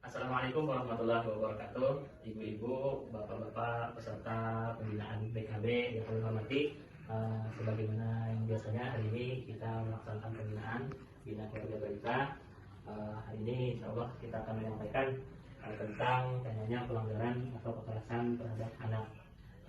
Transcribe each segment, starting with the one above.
Assalamualaikum warahmatullahi wabarakatuh. Ibu-ibu, bapak-bapak, peserta pembinaan BKB yang kami hormati. Sebagaimana yang biasanya hari ini kita melaksanakan pembinaan Bina Keluarga Balita. Hari ini insya Allah kita akan menyampaikan tentang temanya pelanggaran atau kekerasan terhadap anak.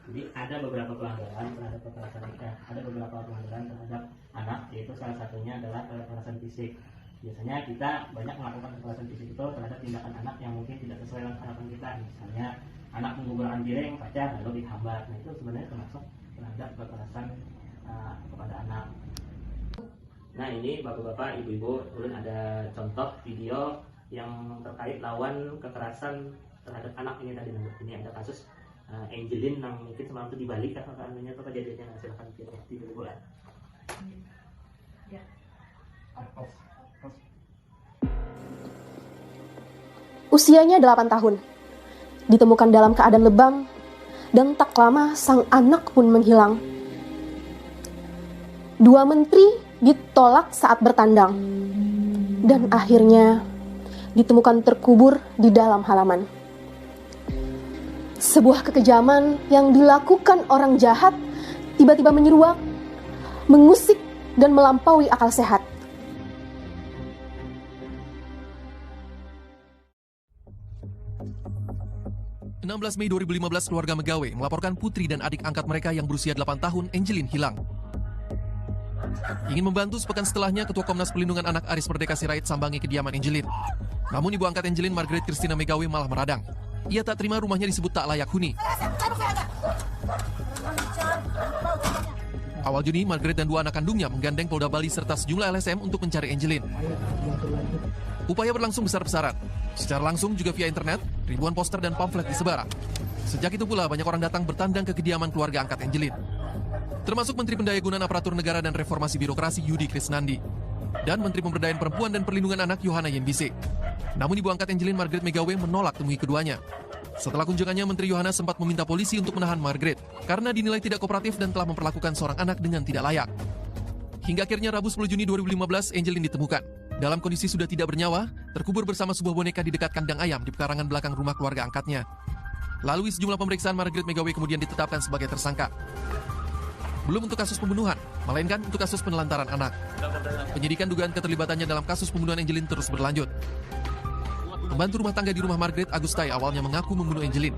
Jadi ada beberapa pelanggaran terhadap kekerasan terhadap anak, yaitu salah satunya adalah kekerasan fisik. Biasanya kita banyak melakukan kekerasan fisik itu terhadap tindakan anak yang mungkin tidak sesuai dengan harapan kita. Misalnya anak menggugurkan piring, kaca lalu dihambat. Nah, itu sebenarnya termasuk terhadap kekerasan kepada anak. Nah, ini bapak-bapak, ibu-ibu, kemudian ada contoh video yang terkait lawan kekerasan terhadap anak ini tadi. Ini ada kasus Angelin yang mungkin semalam itu dibalik kakak-kakaknya itu kejadiannya. Silahkan video dulu lah. Ya. Usianya 8 tahun, ditemukan dalam keadaan lebam, dan tak lama sang anak pun menghilang. 2 menteri ditolak saat bertandang, dan akhirnya ditemukan terkubur di dalam halaman. Sebuah kekejaman yang dilakukan orang jahat tiba-tiba menyeruak, mengusik, dan melampaui akal sehat. Mei 2015, keluarga Megawe melaporkan putri dan adik angkat mereka yang berusia 8 tahun, Angelin, hilang. Ingin membantu, sepekan setelahnya Ketua Komnas Perlindungan Anak Aris Merdeka Sirait sambangi kediaman Angelin. Namun ibu angkat Angelin, Margaret Christina Megawe, malah meradang. Ia tak terima rumahnya disebut tak layak huni. Awal Juni, Margaret dan 2 anak kandungnya menggandeng Polda Bali serta sejumlah LSM untuk mencari Angelin. Upaya berlangsung besar-besaran. Secara langsung juga via internet, ribuan poster dan pamflet disebar. Sejak itu pula banyak orang datang bertandang ke kediaman keluarga angkat Angelin, termasuk Menteri Pendayagunaan Aparatur Negara dan Reformasi Birokrasi Yudi Krisnandi dan Menteri Pemberdayaan Perempuan dan Perlindungan Anak Yohana Yenbise. Namun ibu angkat Angelin, Margaret Megawe, menolak temui keduanya. Setelah kunjungannya, Menteri Yohana sempat meminta polisi untuk menahan Margaret karena dinilai tidak kooperatif dan telah memperlakukan seorang anak dengan tidak layak. Hingga akhirnya Rabu 10 Juni 2015, Angelin ditemukan dalam kondisi sudah tidak bernyawa, terkubur bersama sebuah boneka di dekat kandang ayam di pekarangan belakang rumah keluarga angkatnya. Lalu sejumlah pemeriksaan, Margaret Megawe kemudian ditetapkan sebagai tersangka. Belum untuk kasus pembunuhan, melainkan untuk kasus penelantaran anak. Penyidikan dugaan keterlibatannya dalam kasus pembunuhan Angelin terus berlanjut. Pembantu rumah tangga di rumah Margaret, Agustai, awalnya mengaku membunuh Angelin.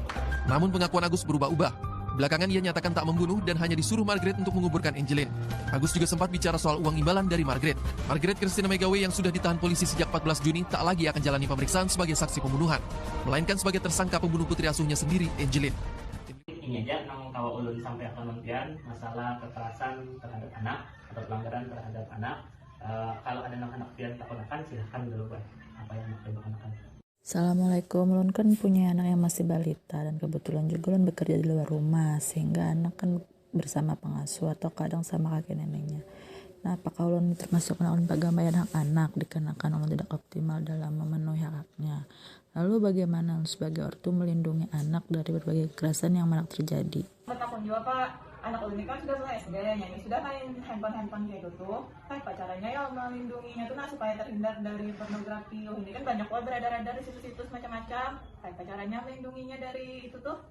Namun pengakuan Agus berubah-ubah. Belakangan ia nyatakan tak membunuh dan hanya disuruh Margaret untuk menguburkan Angelin. Agus juga sempat bicara soal uang imbalan dari Margaret. Margaret Christina Megawe yang sudah ditahan polisi sejak 14 Juni tak lagi akan jalani pemeriksaan sebagai saksi pembunuhan, melainkan sebagai tersangka pembunuh putri asuhnya sendiri, Angelin. Ini aja yang kalau ulun sampai kementerian masalah kekerasan terhadap anak atau pelanggaran terhadap anak. Kalau ada anak-anak yang tak ponakan, silahkan dulu Pak. Apa yang mau ponakan? Assalamualaikum, Lun kan punya anak yang masih balita dan kebetulan juga Lun bekerja di luar rumah sehingga anak kan bersama pengasuh atau kadang sama kakek neneknya. Nah, apakah Lun termasuk Lun pegawai anak dikarenakan Lun tidak optimal dalam memenuhi hak-haknya? Lalu bagaimana sebagai ortu melindungi anak dari berbagai kekerasan yang marak terjadi? Takut juga Pak, anak ini kan sudah selesai SD, nyanyi sudah main handphone kayak gitu tuh. Pak caranya ya melindunginya tuh supaya terhindar dari pornografi. Ini kan banyak kok beredar-edar di situs-situs macam-macam. Pak caranya melindunginya dari itu tuh.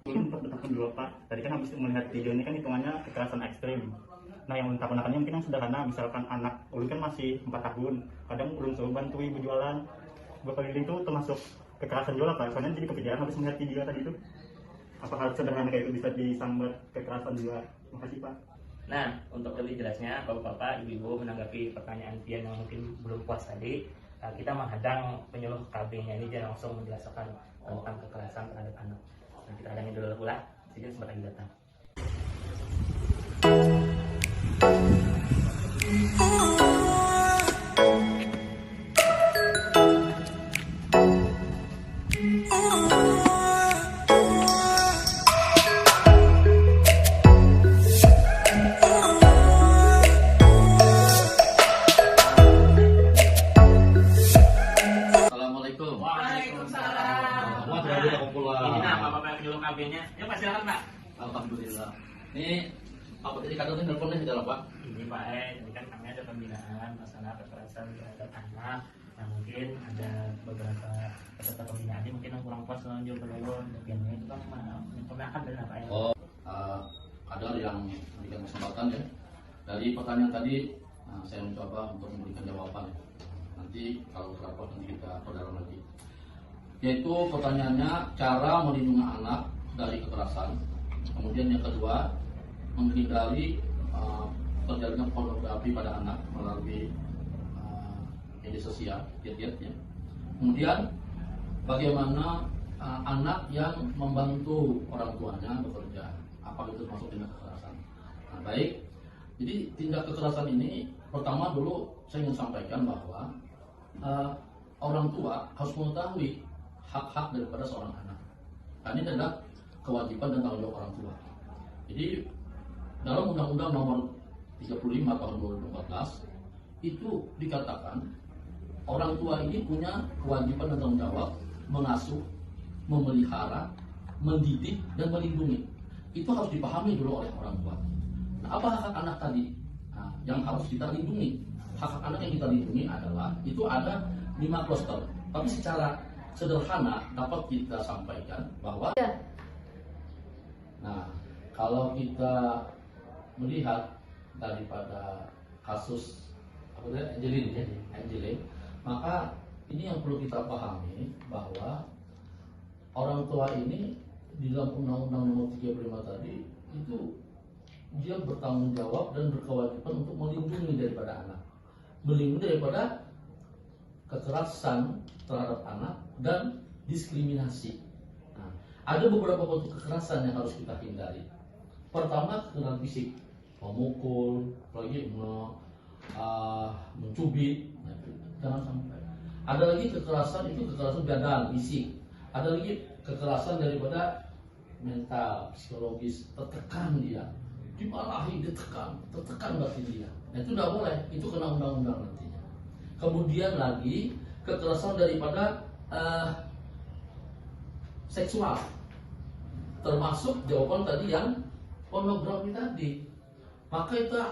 Ulun bertakun dulu Pak, tadi kan habis melihat video ini kan hitungannya kekerasan ekstrim. Nah yang ulun takut-takutnya mungkin yang sederhana, misalkan anak ulun kan masih 4 tahun, kadang ulun suruh bantu ibu jualan, berkeliling itu termasuk kekerasan juga Pak. Soalnya jadi kepikiran habis melihat video tadi itu, apa hal sederhana kayak itu bisa disambat kekerasan juga. Makasih Pak. Nah, untuk lebih jelasnya, Bapak-bapak, Ibu-ibu menanggapi pertanyaan Pian yang mungkin belum puas tadi, kita menghadang penyuluh KB-nya ini dia langsung menjelaskan tentang kekerasan terhadap anak. Nah, kita hadangin dulu pula, sedikit sebentar lagi datang. KB-nya. Ya Pak, silakan Pak. Alhamdulillah. Ini apa tadi kata nelfonnya sudah Pak? Ini Pak, ini kan kami ada pembinaan masalah kekerasan terhadap anak. Nah mungkin ada beberapa peserta pembinaan ini mungkin yang kurang puas dengan jawaban bagiannya itu kan mempertanyakan dari apa ya? Oh, ada yang memberikan kesempatan ya. Dari pertanyaan tadi, saya mencoba untuk memberikan jawaban. Nanti kalau terdapat nanti kita perdalam lagi. Yaitu pertanyaannya cara melindungi anak dari kekerasan. Kemudian yang kedua, menghindari terjadinya pornografi pada anak melalui media sosial, gadgetnya. Kemudian bagaimana anak yang membantu orang tuanya bekerja, apakah itu termasuk tindak kekerasan? Nah, baik. Jadi tindak kekerasan ini pertama dulu saya ingin sampaikan bahwa orang tua harus mengetahui hak-hak daripada seorang anak. Karena ini adalah kewajiban dan tanggung jawab orang tua. Jadi dalam Undang-Undang Nomor 35 Tahun 2014 itu dikatakan orang tua ini punya kewajiban dan tanggung jawab mengasuh, memelihara, mendidik dan melindungi. Itu harus dipahami dulu oleh orang tua. Nah, apa hak anak tadi? Nah, yang harus kita lindungi. Hak anak yang kita lindungi adalah itu ada 5 klaster. Tapi secara sederhana dapat kita sampaikan bahwa nah, kalau kita melihat daripada kasus Angelin, maka ini yang perlu kita pahami bahwa orang tua ini di dalam Undang-Undang Nomor 35 tadi itu dia bertanggung jawab dan berkewajiban untuk melindungi daripada anak, melindungi daripada kekerasan terhadap anak dan diskriminasi. Nah, ada beberapa bentuk kekerasan yang harus kita hindari. Pertama, kekerasan fisik, memukul, apalagi mencubit, nah, jangan sampai. Ada lagi kekerasan itu kekerasan badan, fisik. Ada lagi kekerasan daripada mental, psikologis, tertekan dia, dimarahi, tertekan batin dia. Nah, itu tidak boleh, itu kena undang-undang nantinya. Kemudian lagi kekerasan daripada seksual, termasuk jawaban tadi yang pornografi tadi. Maka kita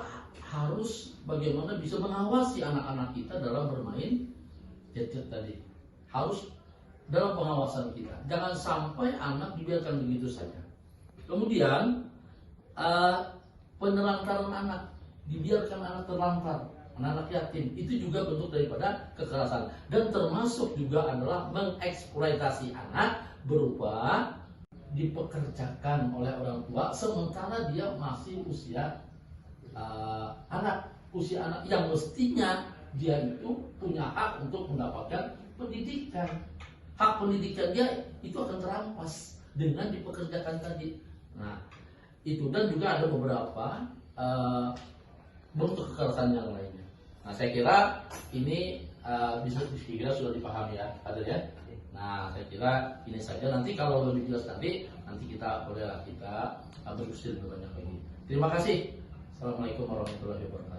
harus bagaimana bisa mengawasi anak-anak kita dalam bermain gadget tadi. Harus dalam pengawasan kita. Jangan sampai anak dibiarkan begitu saja. Kemudian penelantaran anak, dibiarkan anak terlantar, anak yatim, itu juga bentuk daripada kekerasan. Dan termasuk juga adalah mengeksploitasi anak berupa dipekerjakan oleh orang tua sementara dia masih usia anak yang mestinya dia itu punya hak untuk mendapatkan pendidikan. Hak pendidikan dia itu akan terampas dengan dipekerjakan tadi. Nah, itu dan juga ada beberapa bentuk kekerasan yang lainnya. Nah, saya kira ini bisa dikira sudah dipahami ya, Kader ya. Nah, saya kira ini saja. Nanti kalau lebih jelas nanti kita bolehlah kita berdiskusi lebih banyak lagi. Terima kasih. Assalamualaikum warahmatullahi wabarakatuh.